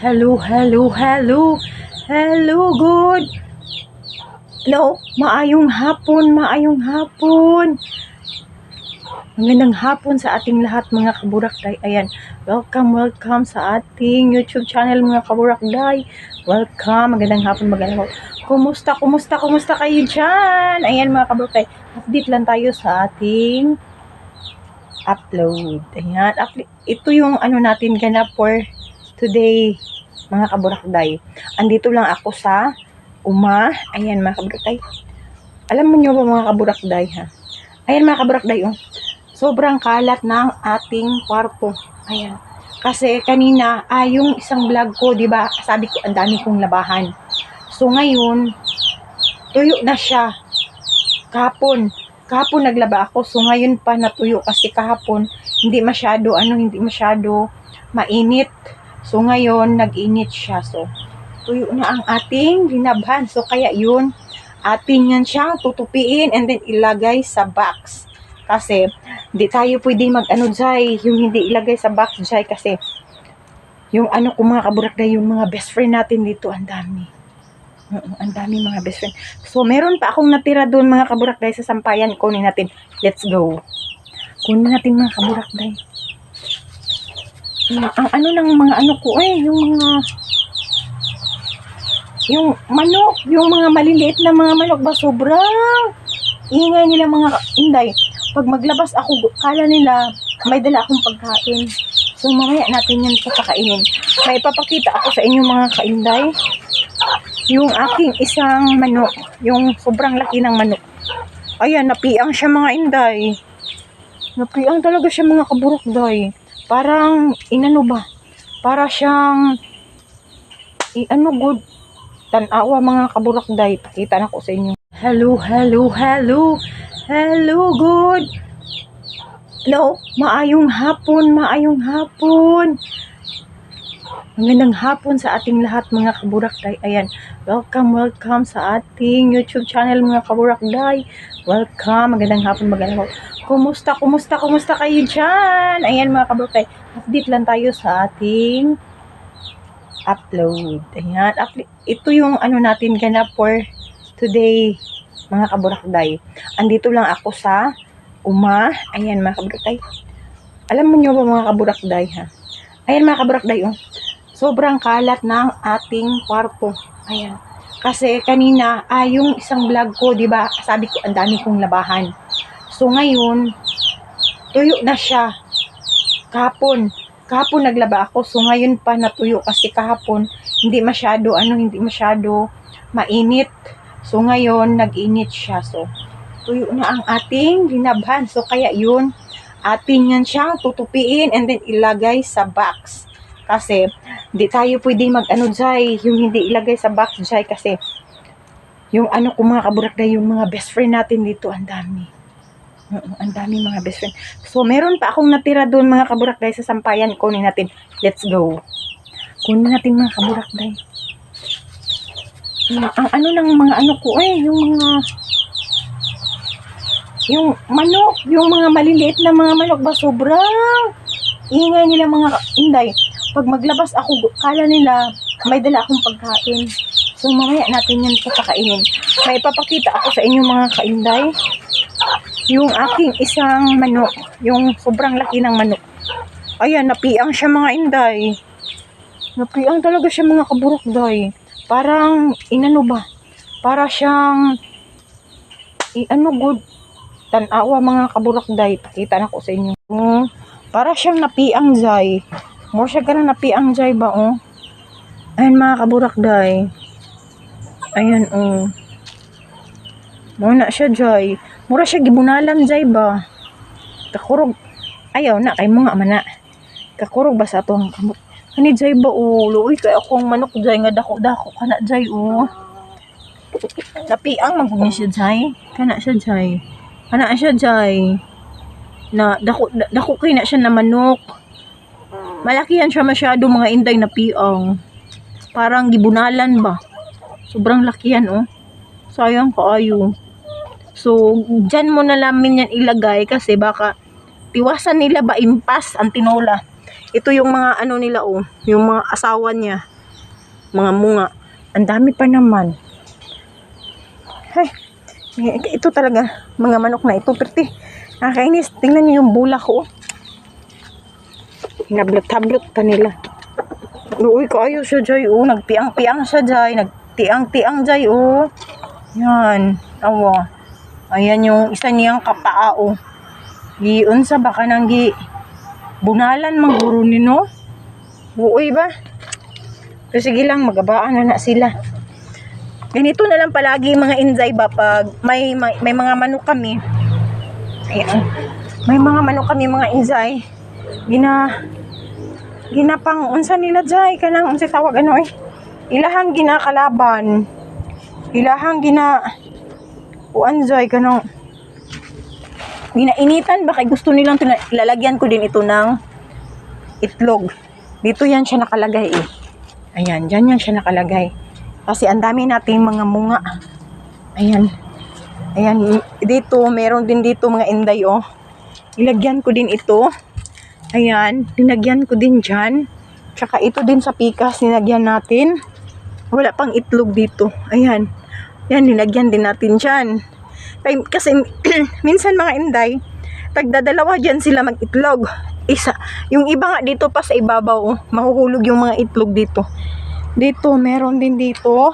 Hello, hello, hello. Hello, good. Hello, maayong hapon, maayong hapon. Magandang hapon sa ating lahat mga kaburakday. Ayan, welcome sa ating YouTube channel mga kaburakday. Welcome, magandang hapon, magandang hapon. Kumusta kayo dyan? Ayan mga kaburakday, update lang tayo sa ating upload. Ayan, ito yung natin ganap for today mga kaburakday. Andito lang ako sa Ayan mga kaburakday. Alam mo nyo ba mga kaburakday ha? Ayan mga kaburakday oh. Sobrang kalat ng ating kwarto. Ayan. Kasi kanina yung isang vlog ko, 'di ba? Sabi ko ang dami kong labahan. So ngayon tuyo na siya. Kahapon naglaba ako. So ngayon pa natuyo kasi kahapon hindi masyado mainit. So ngayon nag-init siya. So tuyo na ang ating linabhan. So kaya yun, atin yan siyang tutupiin and then ilagay sa box. Kasi hindi tayo pwede yung hindi ilagay sa box dyan kasi yung kung mga kaburakday, yung mga best friend natin dito, ang dami. Ang dami mga best friend. So meron pa akong natira doon mga kaburakday sa sampayan. Kunin natin. Let's go. Kunin natin mga kaburakday. Ang ng mga ko yung manok, yung mga maliliit na mga manok ba, sobrang ingay nila mga inday. Pag maglabas ako, kala nila may dala akong pagkain. So mamaya natin yan pakainin. May papakita ako sa inyo mga kainday. Yung aking isang manok, yung sobrang laki ng manok. Ayan, napiang siya mga inday. Napiang talaga siya mga kaburokday. Parang, para siyang, good. Tanawa mga kaburakday, pakita na ko sa inyo. Hello, good. Hello, maayong hapon. Magandang hapon sa ating lahat mga kaburakday. Ayan, welcome sa ating YouTube channel mga kaburakday. Welcome, magandang hapon, magandang hapon. Kumusta kayo dyan? Ayan mga kaburakday, update lang tayo sa ating upload. Ayan, ito yung natin ganap for today mga kaburakday. Andito lang ako sa Ayan mga kaburakday. Alam mo nyo ba mga kaburakday ha? Ayan mga kaburakday oh. Sobrang kalat ng ating kwarto. Ayan. Kasi kanina yung isang vlog ko, 'di ba? Sabi ko ang dami kong labahan. So ngayon tuyo na siya. Kahapon naglaba ako. So ngayon pa natuyo kasi kahapon hindi masyado mainit. So ngayon nag-init siya. So tuyo na ang ating linabhan. So kaya yun, atin yan siyang tutupiin and then ilagay sa box. Kasi hindi tayo pwede yung hindi ilagay sa box dyan kasi yung kung mga kaburakday, yung mga best friend natin dito, ang dami. Ang dami mga best friend. So meron pa akong natira doon mga kaburakday sa sampayan. Kunin natin. Let's go. Kunin natin mga kaburakday. Ng mga yung manok, yung mga maliliit na mga manok ba, sobrang ingay nila mga inday. Pag maglabas ako, kala nila may dala akong pagkain. So mamaya natin yan pakainin. May papakita ako sa inyo mga kainday. Yung aking isang manok, yung sobrang laki ng manok. Ayan, napiang siya mga inday. Napiang talaga siya mga kaburokday. Parang, para siyang, good. Tanawa mga kaburokday, pakita na ko sa inyo. Para siyang napiang jay. More siya ka na napiang jay ba oh. Ayan mga kaburokday. Ayan oh. More na siya jay. Mura siya gibunalan jay ba. Kakurog. Ayaw na kay mo nga mana. Kakurog ba sa atong kamot. Ani jay ba oh. Luoy kay akong manok jay nga dako kana jay oh. Napiang magugin siya jay. Kana siya jay. Na dako kay na siya na manok. Malakihan siya masyado mga inday na piang. Parang gibunalan ba. Sobrang lakihan oh. Sayang kaayo. So dyan mo na namin yan ilagay kasi baka tiwasan nila ba impas ang tinola. Ito yung mga ano nila oh, yung mga asawa niya. Mga munga. Ang dami pa naman. Ay, ito talaga, mga manok na ito. Perti, nakakainis. Tingnan niyo yung bula ko. Hinablot-hablot pa nila. Uy, kaayo siya, Jay. Oh, nagtiang-tiang siya, Jay. Nagtiang-tiang, Jay. Oh. Yan. Awa. Ayan yung isa niyang kapaa, oh. Giun sa baka nang bunalan mangguro ni, no? Uy ba? Pero sige lang, magabaan na sila. Ganito na lang palagi mga inday ba pag may mga manok kami. Ayan. May mga manok kami mga inday. Ginapang unsa nila jay kanang unsa tawag ano eh. Ilahang ginakalaban. Ilahang uan jay kanang ginainitan ba kay gusto nilang lalagyan ko din ito ng itlog. Dito yan siya nakalagay eh. Ayan, dyan yan siya nakalagay. Kasi ang dami nating mga munga. Ayan. Ayan, dito, meron din dito mga inday oh. Ilagyan ko din ito. Ayan, linagyan ko din dyan. Tsaka ito din sa pikas, nilagyan natin. Wala pang itlog dito. Ayan. Yan, nilagyan din natin dyan. Kasi minsan mga inday, tagdadalawa dyan sila mag-itlog. Isa. Yung iba nga dito pa sa ibabaw, oh, mahuhulog yung mga itlog dito. Dito, meron din dito.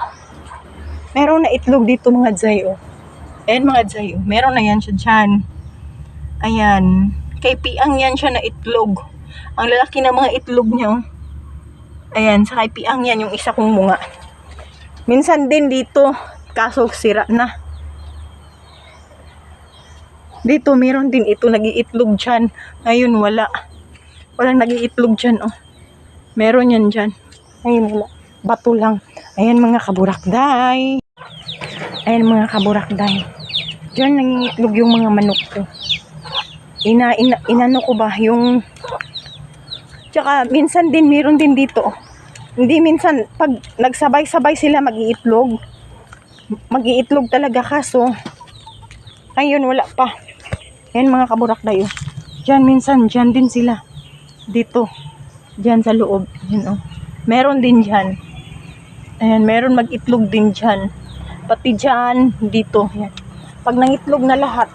Meron na itlog dito mga jay, oh. Ayan mga jay, oh. Meron na yan siya dyan. Ayan. Kay piang yan siya na itlog. Ang lalaki na mga itlog niya, oh. Ayan, sa kay piang yan yung isa kong munga. Minsan din dito, kaso sira na. Dito, meron din ito, nag-iitlog dyan. Ngayon, wala. Walang nag-iitlog dyan, oh. Meron yan dyan. Ayun, wala. Bato lang. Ayan, mga kaburakday. Ayan, mga kaburakday. Dyan, nangingitlog yung mga manok ko. Inano ko ba, yung... Tsaka, minsan din, meron din dito, oh. Hindi minsan, pag nagsabay-sabay sila mag-iitlog, mag-iitlog talaga kaso, ngayon, wala pa. Ayan mga kaburakday, oh. Diyan minsan, diyan din sila. Dito. Diyan sa loob. Ayan, oh. Meron din diyan. Ayan, meron mag-itlog din diyan. Pati diyan, dito. Ayan. Pag nangitlog na lahat.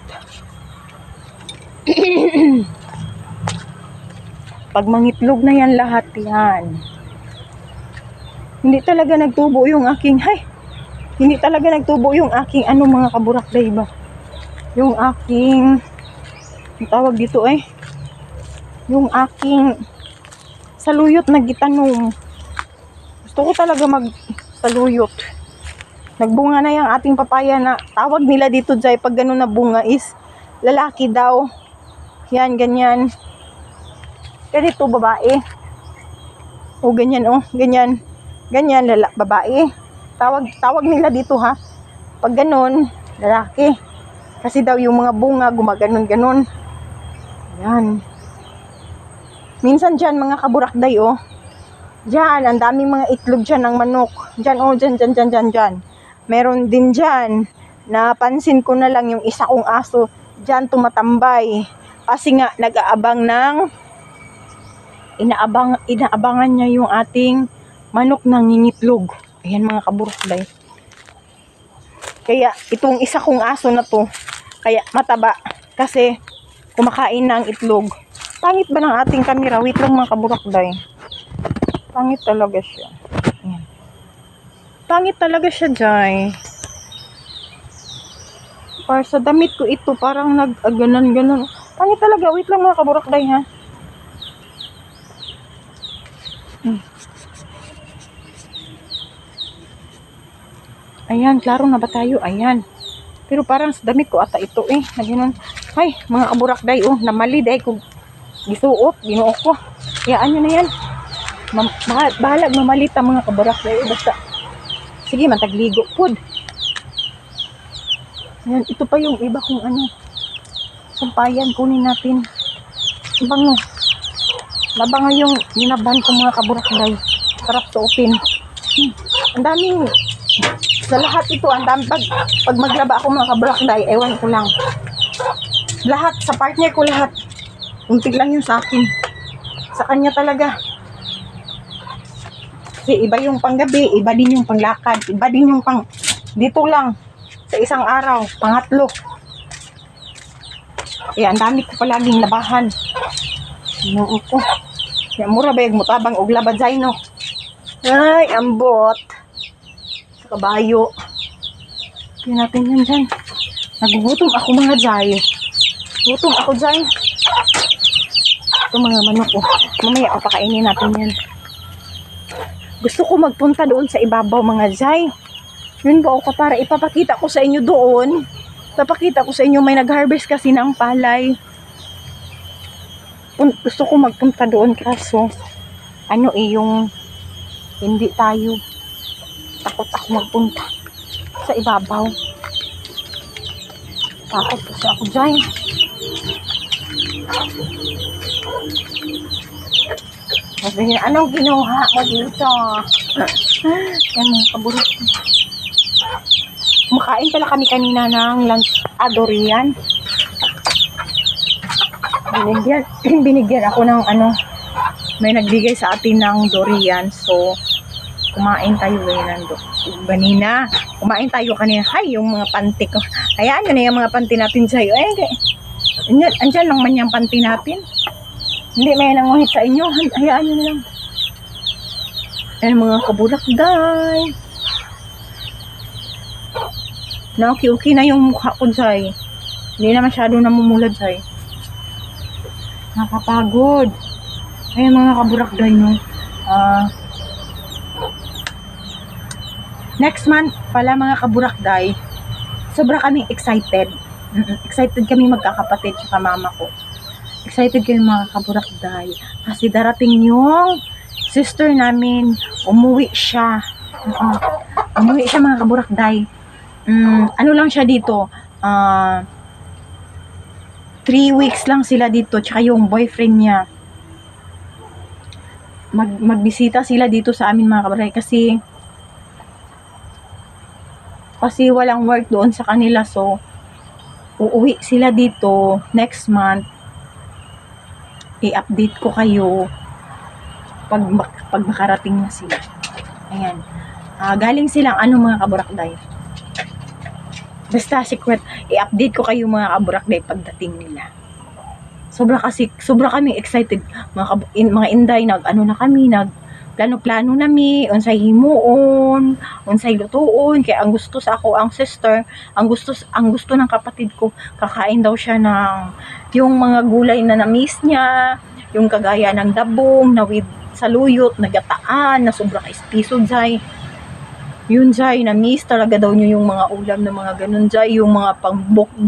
Pag mangitlog na yan lahat, yan. Hindi talaga nagtubo yung aking, hindi talaga nagtubo yung aking, mga kaburakday ba? Yung aking, ang tawag dito eh, yung aking saluyot na gitanong. Gusto ko talaga saluyot. Nagbunga na yung ating papaya na tawag nila dito jay pag gano'n na bunga is lalaki daw. Yan, ganyan. Ganito, babae. O, ganyan, oh, ganyan. Ganyan, babae. Tawag nila dito ha. Pag gano'n, lalaki. Kasi daw yung mga bunga gumaganon-ganon. Yan. Minsan dyan mga kaburakday oh. Dyan, ang daming mga itlog dyan ng manok. Dyan oh, dyan. Meron din dyan. Napansin ko na lang yung isa kong aso. Dyan tumatambay. Kasi nga nag-aabang ng inaabangan niya yung ating manok na ngingitlog. Ayan mga kaburakday. Kaya itong isa kong aso na to, kaya mataba kasi kumakain ng itlog. Pangit ba ng ating camera? Wait lang mga kaburakday. Pangit talaga siya. Ayan. Pangit talaga siya, Jai. Para sa damit ko ito, parang nag-ganon-ganon. Pangit talaga. Wait lang mga kaburakday, ha? Ayan, klaro na ba tayo? Ayan. Pero parang sa damit ko ata ito eh. Na ganun. Ay, mga kaburakday, oh. Namali dahil ko gisuot. Ginuo ko. Hayaan nyo na yan. Bahalag mamalita mga kaburakday. Basta. Sige, matagligo. Pud. Ayan, ito pa yung iba kung sampayan. Kunin natin. Bango. Labango yung ninaban ko mga kaburakday. Sarap suotin. Ang daming sa lahat ito, ang dami pag maglaba ako mga kaburakday, ewan ko lang. Lahat, sa partner ko lahat. Untig lang yun sa akin. Sa kanya talaga. Kasi iba yung panggabi, iba din yung panglakad, iba din yung pang dito lang sa isang araw, pangatlo. Kaya ang dami ko palaging labahan. Noo ko. Kaya mura ba yung mutabang og labad say no. Ay, ambot. Sa kabayo. Kaya natin yan dyan. Nagugutom ako mga jay. Gutom ako jay. Ito mga manok ko. Mamaya papakainin natin yan. Gusto ko magpunta doon sa ibabaw mga jay. Yun ba ako para ipapakita ko sa inyo doon. Papakita ko sa inyo may nag-harvest kasi ng palay. Gusto ko magpunta doon kaso ano yung hindi tayo. Takot ako magpunta sa ibabaw. Takot kasi ako dyan. Sabi niya, anong ginuha mo dito? Yan mga kaburit. Makain pala kami kanina ng lunch durian. Binigyan ako ng may nagbigay sa atin ng durian. So, kumain tayo kanina. Kumain tayo kanina. Hay, yung mga panty ko. Hayaan nyo na yung mga panty natin sa'yo. Andyan lang man yung panty natin. Hindi may nanguhit sa inyo. Hayaan nyo na lang. Ayan mga kabulakday. Okay na yung mukha ko dyan. Hindi na masyado namumulad dyan. Nakapagod. Ayan mga kaburakday no. Next month pala mga kaburakday. Sobra kaming excited. Excited kami magkakapatid sa mama ko. Excited kami mga kaburakday. Kasi darating yung sister namin. Umuwi siya. Umuwi siya mga kaburakday. Ano lang siya dito? 3 weeks lang sila dito. Tsaka yung boyfriend niya. Magbisita sila dito sa amin mga kaburakday. Kasi walang work doon sa kanila. So, uuwi sila dito next month. I-update ko kayo pag makarating na sila. Ayan. Galing silang mga kaburakday. Basta secret, i-update ko kayo mga kaburakday pagdating nila. Sobra kami excited. Mga inday, na kami, plano-plano nami, unsay himuon, unsay lutuon. Kaya ang gusto sa ako, ang sister, ang gusto ng kapatid ko, kakain daw siya ng yung mga gulay na na-miss niya, yung kagaya ng dabong, na with saluyot, nagataan, na sobra ka-espiso dyan. Yun dyan, na-miss talaga daw nyo yung mga ulam na mga ganun dyan, yung mga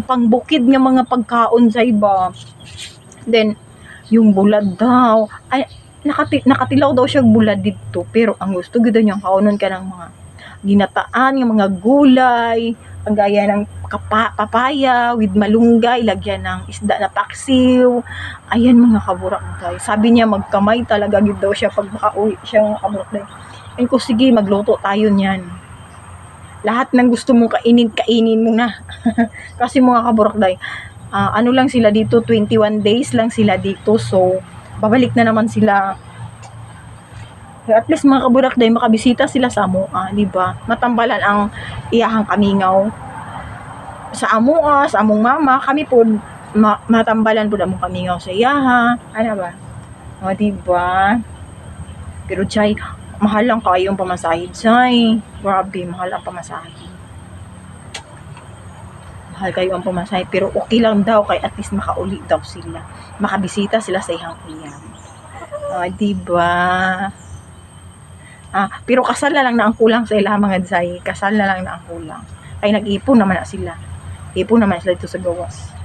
pangbukid nga mga pagkaon dyan ba. Then, yung bulad daw, ay, nakatilaw daw siya bulad dito, pero ang gusto ganda niyang kaunon ka ng mga ginataan, ng mga gulay, ang gaya ng papaya with malunggay, lagyan ng isda na paksiw. Ayan mga kaburakday. Sabi niya magkamay talaga gid daw siya pag makauwi siya mga kaburakday. And ko sige, magluto tayo niyan. Lahat ng gusto mong kainin mo na. Kasi mga kaburakday, ano lang sila dito, 21 days lang sila dito. So, babalik na naman sila. At least mga kaburakday, makabisita sila sa amoa, di ba? Matambalan ang iyahang kamingaw. Sa amoa, sa among mama, kami po, matambalan po among kamingaw sa iyaha. Ano ba? O, di ba? Pero chay, mahal lang kayong pamasahe, chay. Grabe, mahal ang pamasahe. Mahal kayo ang pamasahe, pero okay lang daw, kay at least makauli daw sila. Makabisita sila sa ihang kuya. O, diba? Pero kasal na lang na ang kulang sa ilang mga dzay. Kasal na lang na ang kulang. Ay, nag-ipon naman na sila. Ipon naman sila dito sa gawas.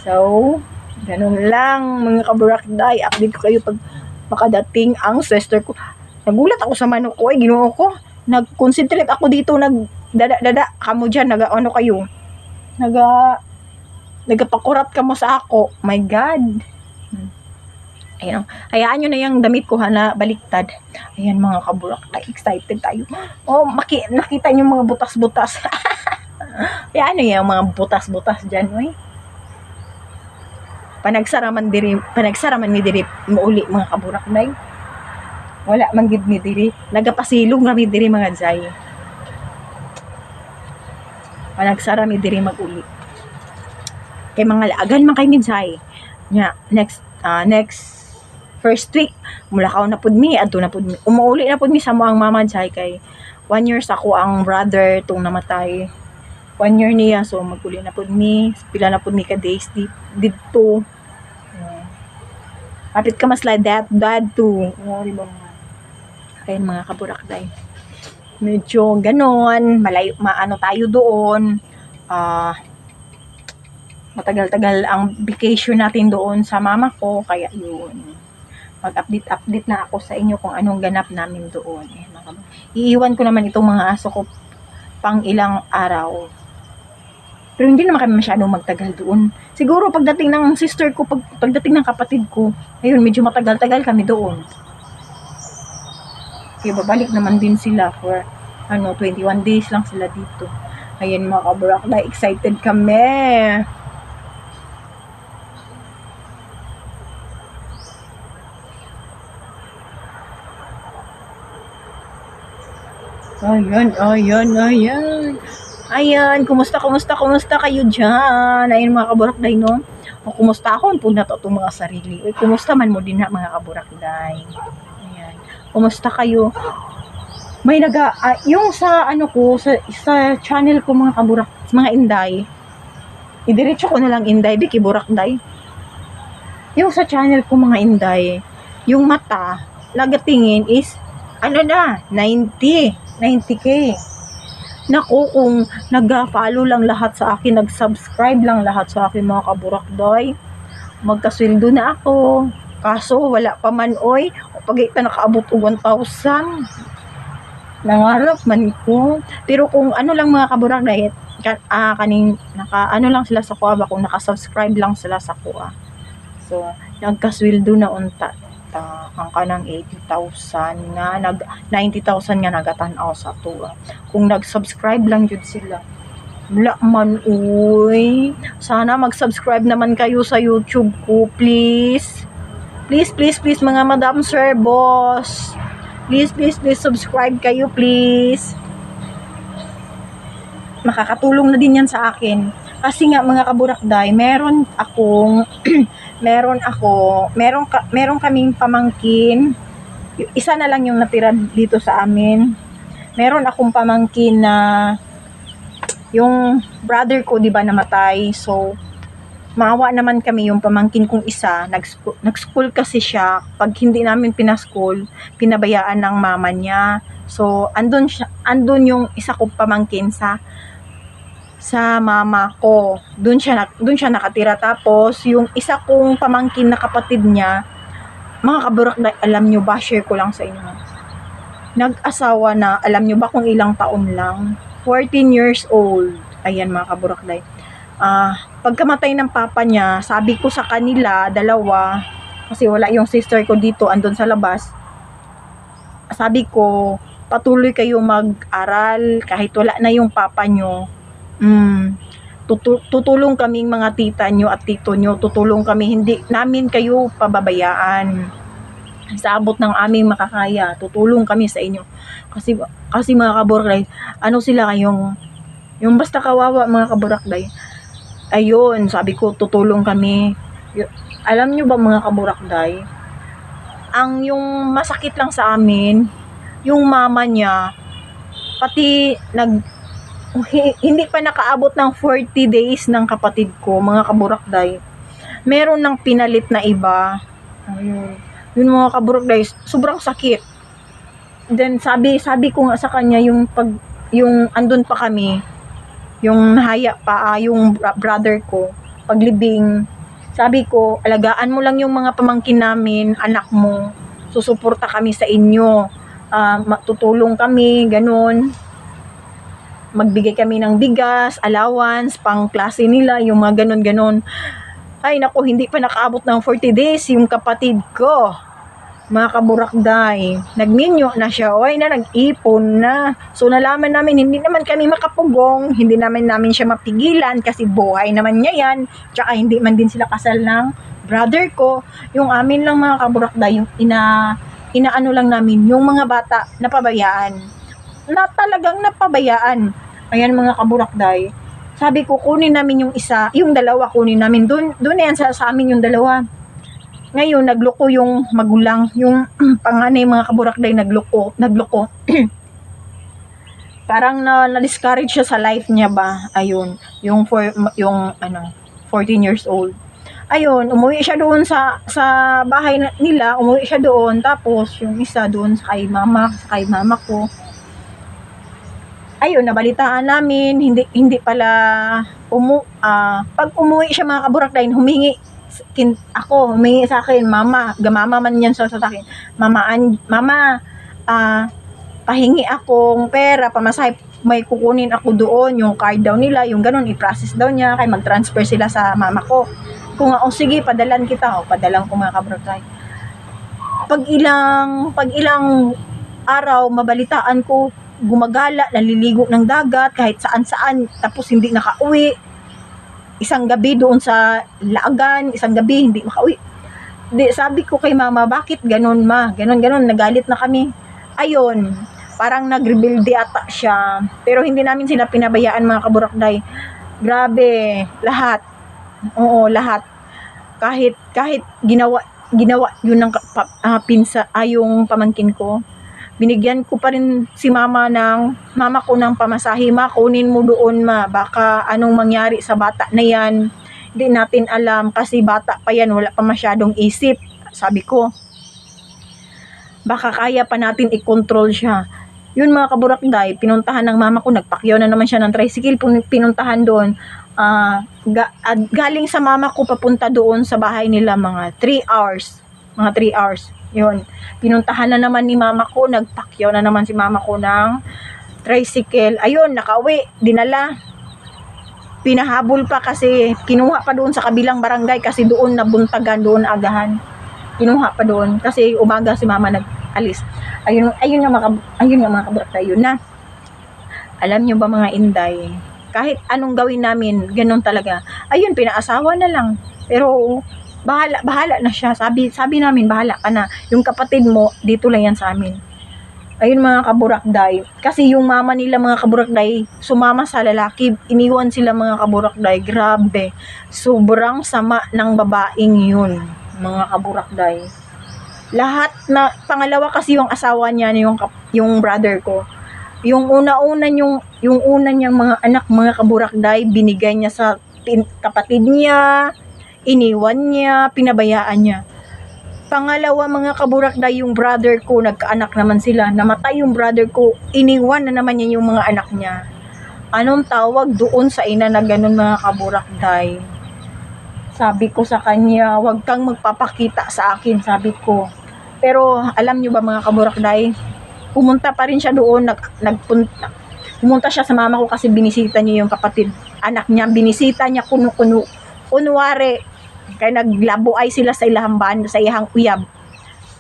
So, ganun lang, mga kaburakday. Update ko kayo pag makadating ang sister ko. Nagulat ako sa manok ko, ginoo ko. Nag-concentrate ako dito, nagdada-dada. Kamo dyan, ano kayo? Nagapakurat ka mo sa ako. My God. Ayan. Hayaan nyo na yung damit ko na baliktad. Ayan mga kaburakday. Excited tayo. Oh, nakita nyo mga butas-butas. Hayaan nyo yung mga butas-butas dyan. panagsaraman mi diri mauli mga kaburakday. Wala man gid mi diri. Nagapasilong ra mi diri mga zay. Panagsara mi diri maguli. Kay mga laagan man kay minsay. Nya next first week mulakaw na pud mi adto na pud mi. Umuuli na pud mi sa moang mama zay kay 1 year sa ako ang brother tung namatay. 1 year niya, so maguli na po mi, pila na po mi ka days dito. Kapit ka mas like that, dad too. Di ba mga? Kaya mga kaburakday. Medyo ganon, malayo, maano tayo doon. Matagal-tagal ang vacation natin doon sa mama ko, kaya yun. Mag-update na ako sa inyo kung anong ganap namin doon. Iiwan ko naman itong mga aso ko pang ilang araw. Pero hindi naman kami masyadong magtagal doon. Siguro pagdating ng sister ko, pagdating ng kapatid ko, ayun, medyo matagal-tagal kami doon. Kaya babalik naman din sila for 21 days lang sila dito. Ayun mga kaburakday, excited kami. Ayan, kumusta kayo dyan? Ayun mga kaburakday, no? O kumusta ako? Pun na to itong mga sarili. Uy, kumusta man mo din na mga kaburakday? Ayan. Kumusta kayo? May yung sa ko, sa channel ko mga mga inday. Idiretso ko na lang inday, di kiburakday. Yung sa channel ko mga inday, yung mata, lagatingin is, 90K. Naku, kung nag-follow lang lahat sa akin, nag-subscribe lang lahat sa akin mga kaburakday, magkasweldo na ako. Kaso wala pa man oy, pag ita nakaabot og 1,000. Nangarap man ko. Pero kung lang mga kaburakday, lang sila sa kuha, kung naka-subscribe lang sila sa kuha. So, nagkasweldo na unta. Ang kanang 80,000 nga 90,000 nga nagatanaw sa tuwa. Kung nag-subscribe lang jud sila. Wala man uy. Sana mag-subscribe naman kayo sa YouTube ko, please. Please mga madam sir boss. Please subscribe kayo, please. Makakatulong na din yan sa akin. Kasi nga mga kaburakday, meron kaming pamangkin. Isa na lang yung natira dito sa amin. Meron akong pamangkin na yung brother ko, 'di ba, namatay. So maawa naman kami yung pamangkin kong isa, nag-school kasi siya. Pag hindi namin pinaskool, pinabayaan ng mama niya. So andun yung isa kong pamangkin sa mama ko. Doon siya nakatira. Tapos yung isa kong pamangkin na kapatid niya, mga kaburakday, alam nyo ba, share ko lang sa inyo. Nag-asawa na, alam nyo ba kung ilang taon lang? 14 years old. Ayan mga kaburakday. Pagkamatay ng papa niya, sabi ko sa kanila, dalawa, kasi wala yung sister ko dito, andun sa labas. Sabi ko, patuloy kayo mag-aral kahit wala na yung papa nyo. Tutulong kaming mga tita nyo at tito nyo, tutulong kami, hindi namin kayo pababayaan. Sa abot ng aming makakaya, tutulong kami sa inyo. Kasi mga kaburakday, sila yung basta kawawa mga kaburakday. Ayun, sabi ko, tutulong kami. Alam nyo ba mga kaburakday, yung masakit lang sa amin, yung mama niya, pati hindi pa nakaabot ng 40 days ng kapatid ko, mga kaburakday, meron ng pinalit na iba. Ayun. Yun mga kaburakday, sobrang sakit. Then sabi ko nga sa kanya, yung andun pa kami, yung nahaya pa, yung brother ko, paglibing, sabi ko, alagaan mo lang yung mga pamangkin namin, anak mo, susuporta kami sa inyo, matutulong kami, ganun. Magbigay kami ng bigas, allowance, pang klase nila, yung mga ganon. Ay naku, hindi pa nakaabot ng 40 days yung kapatid ko. Mga kaburakday, nagminyo na siya, nag-ipon na. So nalaman namin, hindi naman kami makapugong, hindi namin siya mapigilan kasi buhay naman niya yan. Tsaka hindi man din sila kasal ng brother ko, yung amin lang mga kaburakday, yung inaano lang namin, yung mga bata napabayaan. Na talagang napabayaan. Ayan mga kaburakday. Sabi ko, kunin namin yung isa, yung dalawa kunin namin. Doon na yan sa amin yung dalawa. Ngayon, nagloko yung magulang, yung panganay mga kaburakday, nagloko. Parang na-discourage siya sa life niya ba. Ayun, yung 14 years old. Ayun, umuwi siya doon sa bahay nila, umuwi siya doon, tapos yung isa doon sa kay mama ko. Ayun, nabalitaan namin, hindi pala pag umuwi siya mga kaburakday, humingi sa akin, mama man yan sa akin, mama, pahingi akong pera, pamasahe, may kukunin ako doon, yung card daw nila, yung ganun, i-process daw niya, kaya mag-transfer sila sa mama ko. Kung sige, padalan kita, padalan ko mga kaburakday. Pag ilang araw, mabalitaan ko, gumagala, naliligo ng dagat, kahit saan-saan, tapos hindi nakauwi. Isang gabi doon sa Laagan, isang gabi hindi makauwi. Sabi ko kay mama, bakit ganun ma? Ganun, nagalit na kami. Ayun, parang nag-rebelde ata siya. Pero hindi namin sila pinabayaan mga kaburakday. Grabe, lahat. Oo, lahat. Kahit ginawa yun ng yung pamangkin ko. Binigyan ko pa rin si mama ko ng pamasahe, kunin mo doon ma, baka anong mangyari sa bata na yan, hindi natin alam kasi bata pa yan, wala pa masyadong isip, sabi ko. Baka kaya pa natin i-control siya. Yun mga kaburakday, pinuntahan ng mama ko, nagpakyaw na naman siya ng tricycle, pinuntahan doon. Galing sa mama ko papunta doon sa bahay nila mga 3 hours. Yun, pinuntahan na naman ni mama ko, nagpakyaw na naman si mama ko ng tricycle. Ayun, nakauwi, dinala. Pinahabol pa kasi kinuha pa doon sa kabilang barangay kasi doon nabuntagan, doon agahan. Kinuha pa doon kasi umaga si mama nag-alis. Ayun nga mga kaburakday, yun na. Alam nyo ba mga inday, kahit anong gawin namin, ganun talaga. Ayun, pinaasawa na lang. Pero bahala na siya. Sabi namin, bahala ka na. Yung kapatid mo, dito lang yan sa amin. Ayun mga kaburakday. Kasi yung mama nila mga kaburakday, sumama sa lalaki, iniwan sila mga kaburakday. Grabe. Sobrang sama ng babaeng yun, mga kaburakday. Lahat na, pangalawa kasi yung asawa niya, yung brother ko. Yung una niyang mga anak, mga kaburakday, binigay niya sa kapatid niya, iniwan niya, pinabayaan niya. Pangalawa mga kaburakday, yung brother ko, nagkaanak naman sila, namatay yung brother ko, iniwan na naman niya yung mga anak niya. Anong tawag doon sa ina na ganun mga kaburakday? Sabi ko sa kanya, wag kang magpapakita sa akin, sabi ko. Pero alam nyo ba mga kaburakday, pumunta pa rin siya doon, pumunta siya sa mama ko kasi binisita niya yung kapatid, anak niya, binisita niya kunwari, kaya naglabo ay sila sa ilahang ban, sa ihang uyab.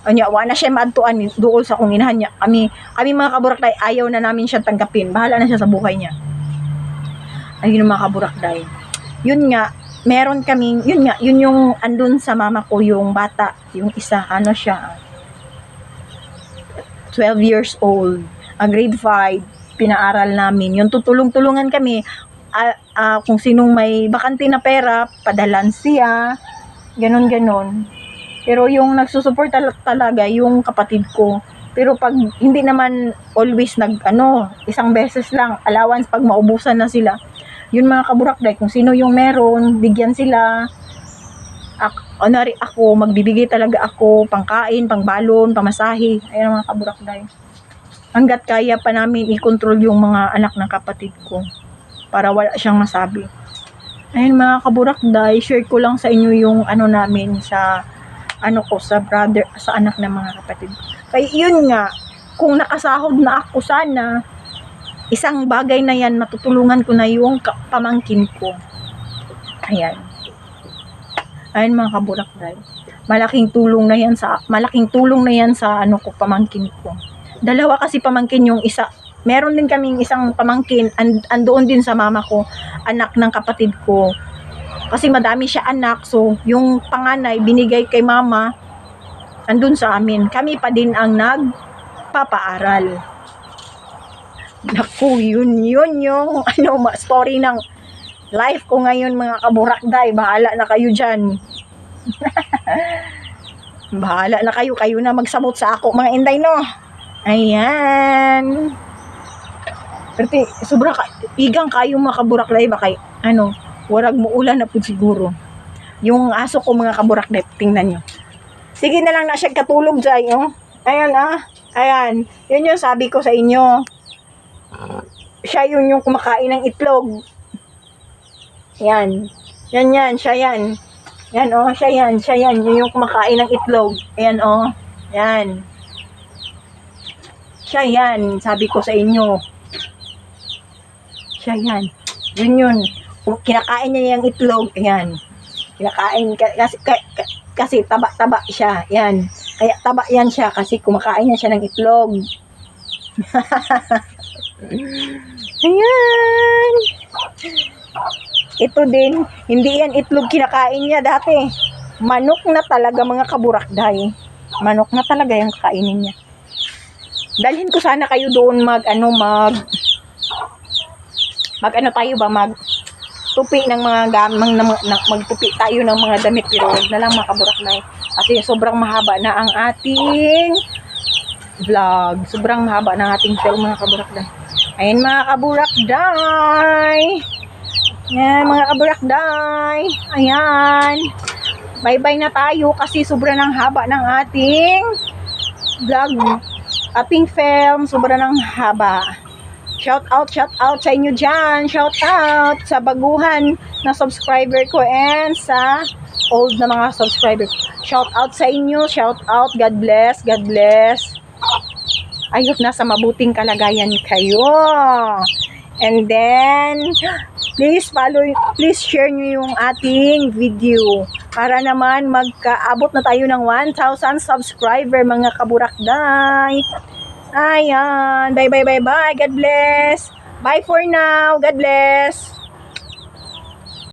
Anya, wala siya maadtuan doon sa kung inahan niya. Kami mga kaburakday, ayaw na namin siya tanggapin. Bahala na siya sa buhay niya. Ayun mga kaburakday. Yun nga, meron kaming, yun yung andun sa mama ko, yung bata, yung isa, siya, 12 years old, grade 5, pinaaral namin. Yung tutulong-tulungan kami, kung sinong may bakante na pera, padalan siya, ganon. Pero yung nagsusupport talaga yung kapatid ko. Pero pag hindi naman always isang beses lang, allowance pag maubusan na sila. Yun mga kaburakday, kung sino yung meron, bigyan sila. Ako, magbibigay talaga ako, pangkain, pangbalon, pamasahe. Ayun mga kaburakday. Hanggat kaya pa namin i-control yung mga anak ng kapatid ko, para wala siyang masabi. Ayun mga kaburakday, share ko lang sa inyo yung namin sa sa brother, sa anak ng mga kapatid. Kaya yun nga, kung nakasahod na ako sana, isang bagay na yan, matutulungan ko na yung pamangkin ko. Ayan mga kaburakday. Malaking tulong na yan sa pamangkin ko. Dalawa kasi pamangkin, yung isa, meron din kaming isang pamangkin, andoon din sa mama ko, anak ng kapatid ko. Kasi madami siya anak, so yung panganay binigay kay mama, andun sa amin. Kami pa din ang nagpapaaral. Naku, yun yung story ng life ko ngayon mga kaburakday. Bahala na kayo dyan. Bahala na kayo. Kayo na magsamot sa ako mga inday, no? Ayan. Pero sobra igang kayo mga kaburakday. Baka warag mo ulan na po siguro. Yung aso ko mga kaburakday, tingnan nyo. Sige na lang na siya katulog dyan, oh. Ayan, Ayan. Yun yung sabi ko sa inyo. Siya yun yung kumakain ng itlog. Yan. Yan, siya yan. Yan, siya yan. Yun yung kumakain ng itlog. Ayan, Yan. Siya yan. Sabi ko sa inyo. Siya yan. Yun. Kinakain niya yung itlog. Ayan. Kinakain. Kasi taba-taba siya. Yan. Kaya taba yan siya kasi kumakain niya siya ng itlog. Ayan. Ito din, hindi yan itlog kinakain niya dati. Manok na talaga mga kaburakday. Manok na talaga yung kakainin niya. Dalhin ko sana kayo doon magtupi ng mga magtupi tayo ng mga damit, pero wag na lang mga kaburakday. Kasi sobrang mahaba na ang ating vlog. Sobrang mahaba ng ating film mga kaburakday. Ayan mga kaburakday. Yan mga kaburakday. Ayan. Bye-bye na tayo kasi sobra ng haba ng ating vlog. Ating film. Sobra ng haba. Shout out sa inyo dyan. Shout out sa baguhan na subscriber ko and sa old na mga subscriber. Shout out sa inyo. Shout out. God bless. God bless. Ayot nasa mabuting kalagayan kayo. And then, please share nyo yung ating video para naman magkaabot na tayo ng 1,000 subscriber mga kaburakday. Ayan. Bye. God bless. Bye for now. God bless.